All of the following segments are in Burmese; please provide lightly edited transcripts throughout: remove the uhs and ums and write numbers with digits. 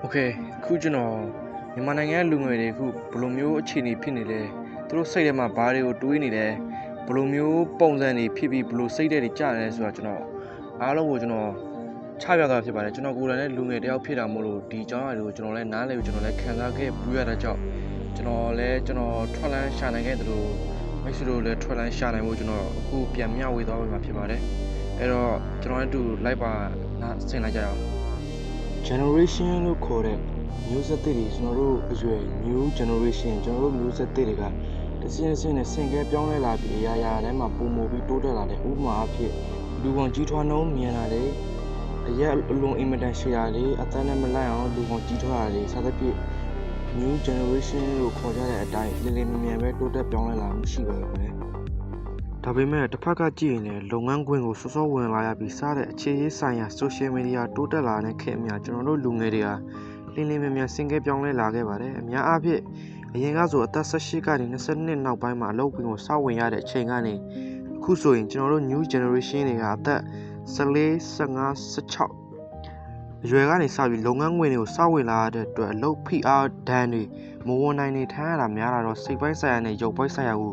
Okay ခုကျွန်တော်မြန်မာနိုင်ငံလူငယ်တွေခုဘယ်လိုမျိုးအခြေအနေဖြစ်နေလဲသူတို့စိတ်ထဲမှာဘာတွေကိုတွေးနေလဲဘယ်လိုမျိုးပုံစံတွေဖြစ်ပြီးဘယ်လိုစိတ်တွေကြတယ်ဆိုတာကျွန်တော်အားလုံးကိုကျွန်တော်ချပြတာဖြစ်ပါတယ်ကျွန်တော်ကိုယ်တိုင်လည်းလူငယ်တယောက်ဖြစ်တာမို့လို့ဒီအကြောင်းအရာတွေကိုကျွန်တော်လည်းနားလည်ပြီးကျွန်တော်လည်းခံစားခဲ့ပြီးရတဲ့ကြောင့်ကျွန်တော်ထွက်လန်းရှာနိုင်ခဲ့သလိုမိတ်ဆွေတို့လည်းထွက်လန်းရှာနိုင်ဖို့ကျွန်တော်အခုပြန်မျှဝေသွားပေးမှာဖြစ်ပါတယ်အဲ့တော့ကျွန်တော်လည်းတူလိုက်ပါနားဆင်လိုက်ကြရအောင် generation လို့ခေါ်တဲ့မျိုးဆက်တွေကျွန်တော်တို့အရွယ် new generation ကျွန်တော်တို့မျိုးဆက်တွေကတစ်စင်းစင်းနဲ့ဆင်ကဲပြောင်းလဲလာပြီးအရာရာတိုင်းမှာပုံမူပြီးတိုးတက်လာတဲ့ဥပမာအဖြစ်လူကောင်ကြီးထွားနှုံးမြင်လာတယ်အရက်အလုံးအင်မတန်ရှည်တာလေအသက်နဲ့မလိုက်အောင်လူကောင်ကြီးထွားတာလေစသဖြင့် new generation လို့ခေါ်ကြတဲ့အတိုင်းလင်းလင်းမြန်မြန်ပဲတိုးတက်ပြောင်းလဲလာမှုရှိပါရဲ့ခင်ဗျဒါပေမဲ့တစ်ဖက်ကကြည့်ရင်လည်းလုပ်ငန်းခွင်ကိုစောစောဝင်လာရပြီးစားတဲ့အခြေရေးဆိုင်ရာ social media တိုးတက်လာတဲ့ခေတ်အများကျွန်တော်တို့လူငယ်တွေဟာလင်းလင်းမြန်မြန်ဆင်ကဲပြောင်းလဲလာခဲ့ပါတယ်အများအားဖြင့်အရင်ကဆိုအသက်18ကနေ22နောက်ပိုင်းမှာအလုပ်ခွင်ကိုစဝင်ရတဲ့အချိန်ကနေအခုဆိုရင်ကျွန်တော်တို့ new generation တွေကအသက်14 15 16အရွယ်ကနေစပြီးလုပ်ငန်းခွင်တွေကိုစဝင်လာတဲ့အတွက်အလုပ်ဖိအားဒဏ်တွေမဝန်နိုင်နေထိုင်ရတာများလာတော့စိတ်ပိုင်းဆိုင်ရာနဲ့ရုပ်ပိုင်းဆိုင်ရာကို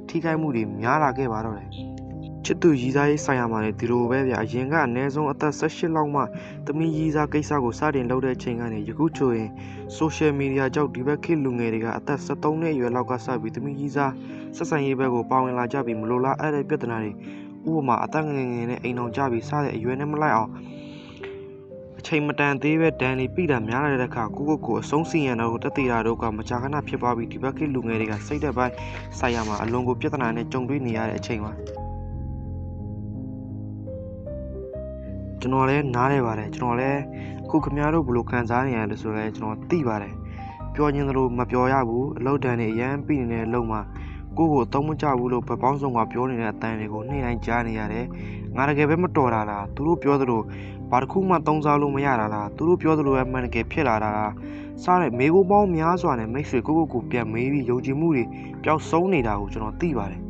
ထိခိုက်မှုတွေများလာခဲ့ပါတော့တယ်ချစ်သူရည်စားရေးဆိုင်ရာမှာလည်းဒီလိုပဲဗျအရင်ကအနည်းဆုံးအသက်18လောက်မှသမီးရည်စားကိစ္စကိုစတင်လုပ်တဲ့အချိန်ကနေယခုဆိုရင် social media ကြောင့်ဒီဘက်ခေတ်လူငယ်တွေကအသက်73နှစ်အရွယ်လောက်ကစပြီးသမီးရည်စားဆက်ဆံရေးဘက်ကိုပါဝင်လာကြပြီးမလိုလားအဲ့တဲ့ပြဿနာတွေဥပမာအသက်ငယ်ငယ်နဲ့အိမ်အောင်ကြပြီးစတဲ့အရွယ်နဲ့မလိုက်အောင်အချိန်မတန်သေးပဲဒဏ်လေးပြီးတာများလာတဲ့အခါကိုအဆုံးစီရင်တော့တက်သေးတာတို့ကမကြာခဏဖြစ်သွားပြီးဒီဘက်ခေတ်လူငယ်တွေကစိတ်သက်ပိုင်းဆိုင်ရာမှာအလွန်ကိုပြဿနာနဲ့ကြုံတွေ့နေရတဲ့အချိန်ပါကျွန်တော်လည်းနားလဲပါတယ်ကျွန်တော်လည်းအခုခင်ဗျားတို့ဘယ်လိုခံစားနေရလဲဆိုတော့ကျွန်တော်သိပါတယ်ပြောချင်းသလိုမပြောရဘူးအလုပ်တန်းတွေအရန်ပြီးနေတဲ့အလုပ်မှာကိုအသုံးမကျဘူးလို့ဘက်ပေါင်းစုံကပြောနေတဲ့အတန်တွေကိုနေ့တိုင်းကြားနေရတယ်ငါတကယ်ပဲမတော်တာလားသူတို့ပြောသလိုဘာတစ်ခုမှသုံးစားလို့မရတာလားသူတို့ပြောသလိုပဲမှန်တကယ်ဖြစ်လာတာလားစားတဲ့မေးခွန်းပေါင်းများစွာနဲ့မိတ်ဆွေကိုပြန်မေးပြီးယုံကြည်မှုတွေပျောက်ဆုံးနေတာကိုကျွန်တော်သိပါတယ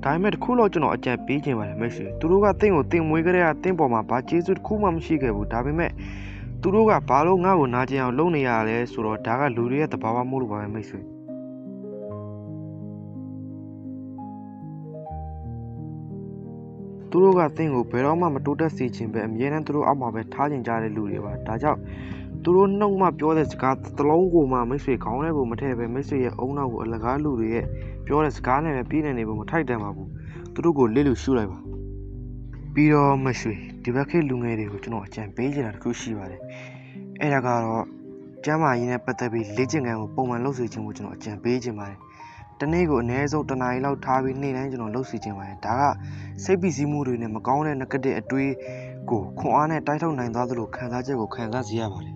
်ဒါပေမဲ့တစ်ခုတော့ကျွန်တော်အကြံပေးခြင်းပါတယ်မိတ်ဆွေသူတို့ကတင့်ကိုတင်မွေးကြတဲ့တင့်ပေါ်မှာဘာကျေးဇူးတစ်ခုမှမရှိခဲ့ဘူးဒါပေမဲ့သူတို့ကဘာလို့ငါ့ကိုနာကျင်အောင်လုပ်နေရလဲဆိုတော့ဒါကလူတွေရဲ့သဘာဝမို့လို့ပါပဲမိတ်ဆွေသူတို့ကတင့်ကိုဘယ်တော့မှမတိုးတက်စေချင်ပဲအမြဲတမ်းသူတို့အောက်မှာပဲထားချင်ကြတဲ့လူတွေပါဒါကြောင့်သူတို့နှုတ်မှပြောတဲ့စကားတစ်လုံးကိုမှမိတ်ဆွေခေါင်းထဲကိုမထည့်ပဲမိတ်ဆွေရဲ့အုံနောက်ကိုအလကားလူတွေရဲ့ပြောတဲ့စကားနဲ့ပဲပြည့်နေဖို့မထိုက်တန်ပါဘူးသူတို့ကိုလစ်လို့ရှုလိုက်ပါပြီးတော့မိတ်ဆွေဒီဘက်ခေတ်လူငယ်တွေကိုကျွန်တော်အကြံပေးချင်တာတစ်ခုရှိပါတယ်အဲ့ဒါကတော့ကျမ်းမာရေးနဲ့ပတ်သက်ပြီးလေ့ကျင့်ခန်းကိုပုံမှန်လုပ်စေချင်ဖို့ကျွန်တော်အကြံပေးချင်ပါတယ်တနေ့ကိုအနည်းဆုံးတစ်နာရီလောက်ထားပြီးနေ့တိုင်းကျွန်တော်လုပ်စီခြင်းပါတယ်ဒါကစိတ်ပီစီးမှုတွေနဲ့မကောင်းတဲ့ negative အတွေးကိုခွန်အားနဲ့တိုက်ထုတ်နိုင်သွားသလိုခံစားချက်ကိုခံစားစေရပါတယ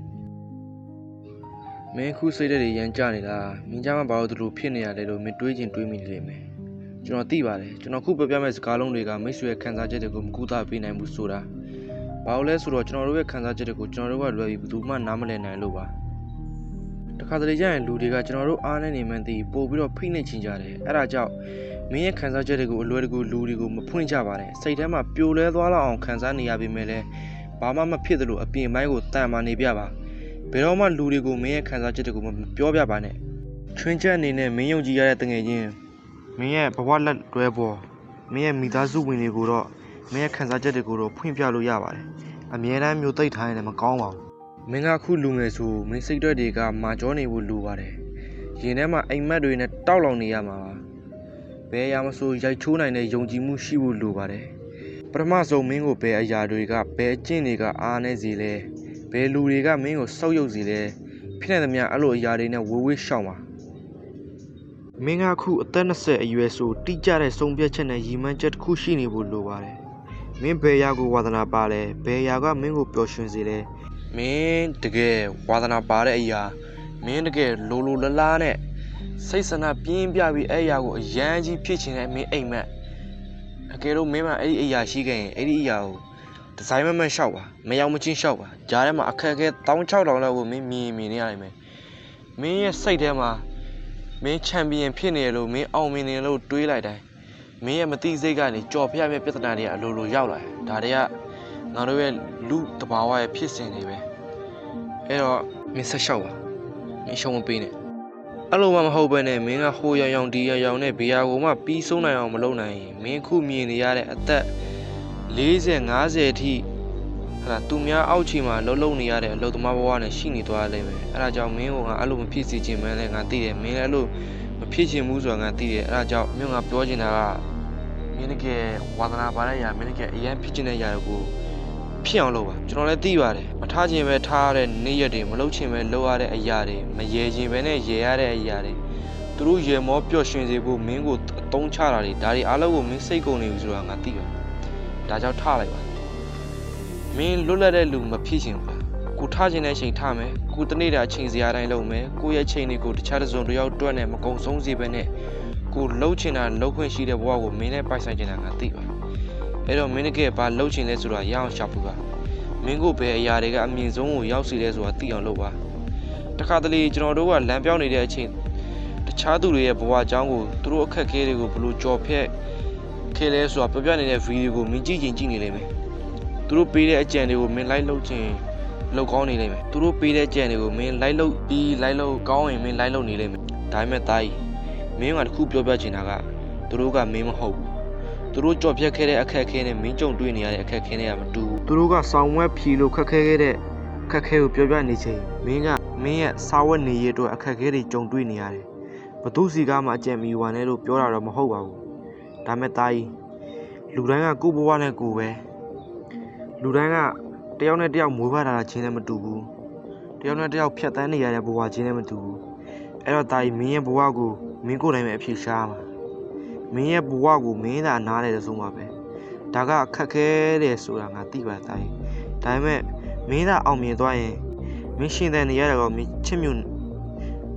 ်မင်းခုစိတ်တွေရမ်းကြနေလားမင်းကြမှာဘာလို့ဒီလိုဖြစ်နေရလဲလို့မင်းတွေးချင်တွေးမိနေလိမ့်မယ်ကျွန်တော်သိပါတယ်ကျွန်တော်ခုပြောပြမယ့်စကားလုံးတွေကမိတ်ဆွေရဲ့ခံစားချက်တွေကိုမကူတာပေးနိုင်ဘူးဆိုတာဘာလို့လဲဆိုတော့ကျွန်တော်တို့ရဲ့ခံစားချက်တွေကိုကျွန်တော်တို့ကလွယ်ပြီးဘယ်သူမှနားမလည်နိုင်လို့ပါတခါတလေကျရင်လူတွေကကျွန်တော်တို့အားနဲ့နေမှန်းသိပို့ပြီးတော့ဖိနှိပ်ချင်ကြတယ်အဲ့ဒါကြောင့်မင်းရဲ့ခံစားချက်တွေကိုအလွယ်တကူလူတွေကိုမဖွင့်ကြပါနဲ့စိတ်ထဲမှာပြိုလဲသွားလောက်အောင်ခံစားနေရပေမဲ့လည်းဘာမှမဖြစ်သလိုအပြင်ပိုင်းကိုတန်မာနေပြပါဘယ်တော့မှလူတွေကိုမင်းရဲ့ခံစားချက်တွေကိုမပြောပြပါနဲ့ချွင်းချက်အနေနဲ့မင်းယုံကြည်ရတဲ့တငယ်ချင်းမင်းရဲ့ဘဝလက်တွဲပေါ်မင်းရဲ့မိသားစုဝင်တွေကိုတော့မင်းရဲ့ခံစားချက်တွေကိုတော့ဖွင့်ပြလို့ရပါတယ်အမြဲတမ်းမျိုးသိပ်ထားရင်လည်းမကောင်းပါဘူးမင်းကခုလူငယ်ဆိုမင်းစိတ်တွေကမာကြောနေဖို့လိုပါတယ်ရင်ထဲမှာအိမ်မက်တွေနဲ့တောက်လောင်နေရမှာပါဘယ်အရာမဆိုရိုက်ချိုးနိုင်တဲ့ယုံကြည်မှုရှိဖို့လိုပါတယ်ပထမဆုံးမင်းကိုဘယ်အရာတွေကဘယ်အကျင့်တွေကအားနေစေလဲဘယ်လူတွေကမင်းကိုစောက်ယုတ်စေလဲဖြစ်နေသမျှအဲ့လိုအရာတွေနဲ့ဝေးဝေးရှောင်ပါမင်းကခုအသက်20အရွယ်ဆိုတိကျတဲ့ဆုံးဖြတ်ချက်နဲ့ရည်မှန်းချက်တစ်ခုရှိနေဖို့လိုပါတယ်မင်းဘယ်အရာကိုဝါသနာပါလဲဘယ်အရာကမင်းကိုပျော်ရွှင်စေလဲမင်းတကယ်ဝါသနာပါတဲ့အရာမင်းတကယ်လိုလိုလလားနဲ့စိတ်ဆန္ဒပြင်းပြပြီးအဲ့အရာကိုအရန်ကြီးဖြစ်ချင်တဲ့မင်းအိမ်မက်အကယ်လို့မင်းမအဲ့ဒီအရာရှိခဲ့ရင်အဲ့ဒီအရာကိုဒီဇိုင်းမရှောက်ပါမရောက်မချင်းရှောက်ပါကြားထဲမှာအခက်အခဲ16000လောက်ကိုမင်းမြင်နေရလိမ့်မယ်မင်းရဲ့စိတ်ထဲမှာမင်းချန်ပီယံဖြစ်နေလို့မင်းအောင်မြင်နေလို့တွေးလိုက်တိုင်းမင်းရဲ့မသိစိတ်ကနေကြော်ဖျက်ပြပြဿနာတွေအလိုလိုရောက်လာတယ်ဒါတွေက ငါတို့ရဲ့လူတဘာဝရဲ့ဖြစ်စဉ်တွေပဲအဲ့တော့မင်းဆက်လျှောက်ပါမင်းရှုံးမပေးနဲ့အဲ့လိုမှမဟုတ်ဘဲနဲ့မင်းကဟိုရောင်ရောင်ဒီရောင်ရောင်နဲ့ဘေးယာကိုမှပြီးဆုံးနိုင်အောင်မလုပ်နိုင်ရင်မင်းခုမြင်နေရတဲ့အသက်40 50အထိဟာသူများအောက်ခြေမှာလှုပ်နေရတဲ့အလုပ်သမားဘဝနဲ့ရှိနေသွားလိမ့်မယ်အဲ့ဒါကြောင့်မင်းကအဲ့လိုမဖြစ်စေချင်မှန်းလည်းငါသိတယ်မင်းလည်းအဲ့လိုမဖြစ်ချင်ဘူးဆိုတာငါသိတယ်အဲ့ဒါကြောင့်မင်းကပြောချင်တာကမင်းကဝါသနာပါတဲ့ຢာမင်းကအရင်ဖြစ်ချင်တဲ့ຢာကိုဖြစ်အောင်လုပ်ပါကျွန်တော်လည်းသိပါတယ်မထားခြင်းပဲထားရတဲ့နေ့ရက်တွေမလုပ်ခြင်းပဲလုပ်ရတဲ့အရာတွေမရေခြင်းပဲနဲ့ရေရတဲ့အရာတွေသူတို့ရေမောပျော့ရွှင်စေဖို့မင်းကိုအသုံးချတာတွေဒါတွေအားလုံးကိုမင်းစိတ်ကုန်နေပြီဆိုတာငါသိပါတယ်ဒါကြောင့်ထားလိုက်ပါမင်းလွတ်လပ်တဲ့လူမဖြစ်ချင်ဘူးကိုထားခြင်းတဲ့အချိန်ထားမယ်ကိုတနေ့တာအချိန်စရာတိုင်းလုပ်မယ်ကိုရဲ့အချိန်တွေကိုတခြားတစ်စုံတစ်ယောက်တွက်နဲ့မကုံဆုံးစေပဲနဲ့ကိုလှုပ်ချင်တာလှုပ်ခွင့်ရှိတဲ့ဘဝကိုမင်းနဲ့ပိုက်ဆိုင်ချင်တာငါသိပါတယ်အဲ့တော့မင်းတကယ်ဘာလှုပ်ချင်လဲဆိုတာရအောင်ရှာဖွေပါမင်းကိုဘယ်အရာတွေကအမြင့်ဆုံးကိုရောက်စီလဲဆိုတာသိအောင်လုပ်ပါတခါတလေကျွန်တော်တို့ကလမ်းပြောင်းနေတဲ့အချိန်တခြားသူတွေရဲ့ဘဝအကြောင်းကိုသူတို့အခက်အခဲတွေကိုဘယ်လိုကြော်ဖြတ်ခဲလဲဆိုတာပြပြနေတဲ့ဗီဒီယိုကိုမင်းကြည့်နေလိမ့်မယ်သူတို့ပေးတဲ့အကြံတွေကိုမင်းလိုက်လုပ်ချင်လောက်ကောင်းနေလိမ့်မယ်သူတို့ပေးတဲ့ကြံတွေကိုမင်းလိုက်လုပ်ပြီးလိုက်လုပ်ကောင်းရင်မင်းလိုက်လုပ်နေလိမ့်မယ်ဒါပေမဲ့တာကြီးမင်းကတခုပြောပြချင်တာကသူတို့ကမင်းမဟုတ်ဘူးသူတို့ကြော်ဖြတ်ခဲ့တဲ့အခက်အခဲနဲ့မင်းကြုံတွေ့နေရတဲ့အခက်အခဲတွေကမတူဘူးသူတို့ကဆောင်းဝဲဖြီလို့ခက်ခဲခဲ့တဲ့အခက်အခဲကိုပြောပြနေချိန်မင်းရဲ့စားဝတ်နေရအတွက်အခက်အခဲတွေကြုံတွေ့နေရတယ်ဘသူစီကမှအကြံမီဝါနဲ့လို့ပြောတာတော့မဟုတ်ပါဘူးဒါပေမဲ့တာကြီးလူတိုင်းကကိုယ့်ဘဝနဲ့ကိုယ်ပဲလူတိုင်းကတယောက်နဲ့တယောက်မွေးဖွားတာချင်းလည်းမတူဘူးတယောက်နဲ့တယောက်ဖြတ်တန်းနေရတဲ့ဘဝချင်းလည်းမတူဘူးအဲ့တော့တာကြီးမင်းရဲ့ဘဝကိုမင်းကိုယ်တိုင်ပဲအဖြေရှားမှာမင်းရဲ့ဘဝကိုမင်းသာနားတယ်ဆိုမှပဲဒါကခက်ခဲတယ်ဆိုတာငါသိပါတာကြီးဒါပေမဲ့မင်းသာအောင်မြင်သွားရင်မင်းရှင်တဲ့နေရတဲ့ကောမင်းချစ်မြတ်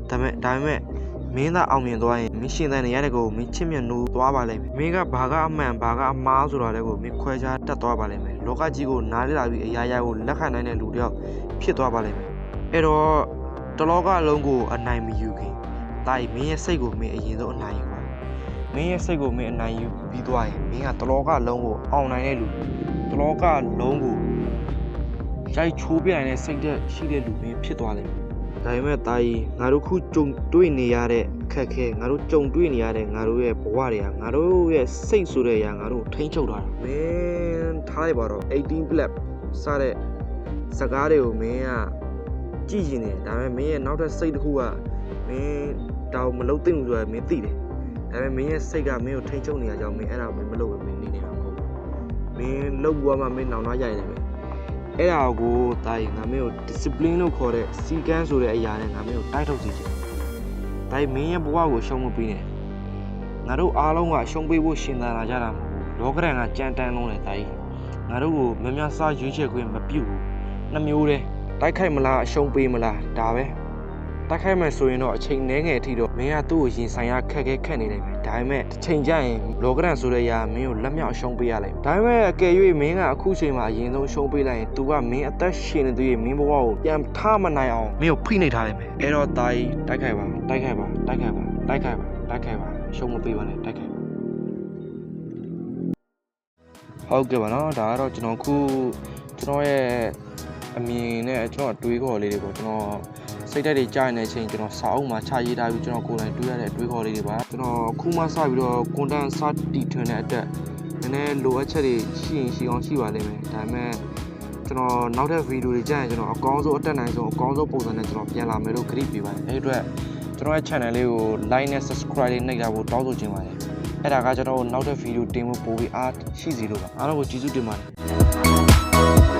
ဒါပေမဲ့မင်းသာအောင်မြင်သွားရင်မင်းရှင်တဲ့နေရတဲ့ကောမင်းချစ်မြတ်နိုးသွားပါလိမ့်မယ်မင်းကဘာကအမှန်ဘာကအမှားဆိုတာလည်းကိုမင်းခွဲခြားတတ်သွားပါလိမ့်မယ်လောကကြီးကိုနားလည်လာပြီးအရာရာကိုလက်ခံနိုင်တဲ့လူတယောက်ဖြစ်သွားပါလိမ့်မယ်အဲ့တော့တလောကလုံးကိုအနိုင်မယူခင်တာကြီးမင်းရဲ့စိတ်ကိုမင်းအရင်ဆုံးအနိုင်ယူပါမင်းရဲ့စိတ်ကိုမင်းအနိုင်ယူပြီးသွားရင်မင်းကတလောကလုံးကိုအောင်နိုင်တဲ့လူတလောကလုံးကိုရိုက်ချိုးပြနိုင်တဲ့စိတ်သက်ရှိတဲ့လူမင်းဖြစ်သွားလိမ့်မယ်ဒါပေမဲ့တာကြီးငါတို့ခုကြုံတွေ့နေရတဲ့အခက်အခဲငါတို့ကြုံတွေ့နေရတဲ့ငါတို့ရဲ့ဘဝတွေကငါတို့ရဲ့စိတ်ဆိုတဲ့အရာငါတို့ထိန်းချုပ်ထားတာမင်းထားလိုက်ပါတော့18 black စတဲ့စကားတွေကိုမင်းကကြည့်ရင်တယ်ဒါပေမဲ့မင်းရဲ့နောက်ထပ်စိတ်တစ်ခုကမင်းတောင်မလုပ်သင့်ဘူးဆိုတာမင်းသိတယ်ဒါပေမဲ့မင်းရဲ့စိတ်ကမင်းကိုထိန်းချုပ်နေရကြောင်းမင်းအဲ့ဒါကိုမလုပ်ဘူးမင်းနေနေတာမဟုတ်ဘူးမင်းလုပ်သွားမှမင်းနောင်နှားရိုက်နေမယ်အဲ့ဒါကိုတာရင်ငါမင်းကို discipline လို့ခေါ်တဲ့စီကန်းဆိုတဲ့အရာနဲ့ငါမင်းကိုတိုက်ထုတ်စီချင်ဒါရင်မင်းရဲ့ဘဝကိုရှုံးမပေးနဲ့ငါတို့အားလုံးကရှုံးပေးဖို့ရှင်သန်လာကြတာမဟုတ်ဘူးလောကရန်ကကြမ်းတမ်းလုံးတယ်တာရင်ငါတို့ကိုမများစားရွေးချယ်ခွင့်မပြုဘူးနှမျိုးတည်းတိုက်ခိုက်မလားအရှုံးပေးမလားဒါပဲတိုက်ခိုက်မယ်ဆိုရင်တော့အချိန်နည်းငယ်အထိတော့မင်းကသူ့ကိုရင်ဆိုင်ရခက်နေလိမ့်မယ်ဒါပေမဲ့တစ်ချိန်ကျရင်လောကရန်ဆိုတဲ့အရာမင်းကိုလက်မြောက်ရှုံးပေးရလိမ့်မယ်ဒါပေမဲ့အကယ်၍မင်းကအခုချိန်မှာအရင်ဆုံးရှုံးပေးလိုက်ရင် तू ကမင်းအသက်ရှင်နေသေးရင်မင်းဘဝကိုပြန်ထားမနိုင်အောင်မင်းကိုဖိနှိပ်ထားလိမ့်မယ်အဲ့တော့တာကြီးတိုက်ခိုက်ပါရှုံးမပေးပါနဲ့တိုက်ခိုက်ပါဟုတ်ကဲ့ပါနော်ဒါကတော့ကျွန်တော်ရဲ့အမြင်နဲ့ကျွန်တော်အတွေးခေါ်လေးတွေပေါ့ကျွန်တော်စိတ်ဓာတ်တွေကြားနေတဲ့အချိန်ကျွန်တော်စာအုပ်မှာချရေးထားပြီးကျွန်တော်ကိုယ်တိုင်တွေးရတဲ့အတွေးခေါ်လေးတွေပါကျွန်တော်အခုမှစပြီးတော့ content စတီထွင်တဲ့အတွက်နည်းနည်းလိုအပ်ချက်တွေရှိရင်ရှိအောင်ရှိပါလိမ့်မယ်ဒါပေမဲ့ကျွန်တော်နောက်ထပ်ဗီဒီယိုတွေကြားရင်ကျွန်တော်အကောင်းဆုံးအတက်နိုင်ဆုံးအကောင်းဆုံးပုံစံနဲ့ကျွန်တော်ပြန်လာမယ်လို့ခရီးပေးပါတယ်အဲ့အတွက်ကျွန်တော်ရဲ့ channel လေးကို like နဲ့ subscribe လေးနှိပ်ထားဖို့တောင်းဆိုချင်ပါတယ်အဲ့ဒါကကျွန်တော်နောက်ထပ်ဗီဒီယိုတင်ဖို့ပို့ပြီးအားရှိစီလို့ပါအားလုံးကိုကျေးဇူးတင်ပါတယ်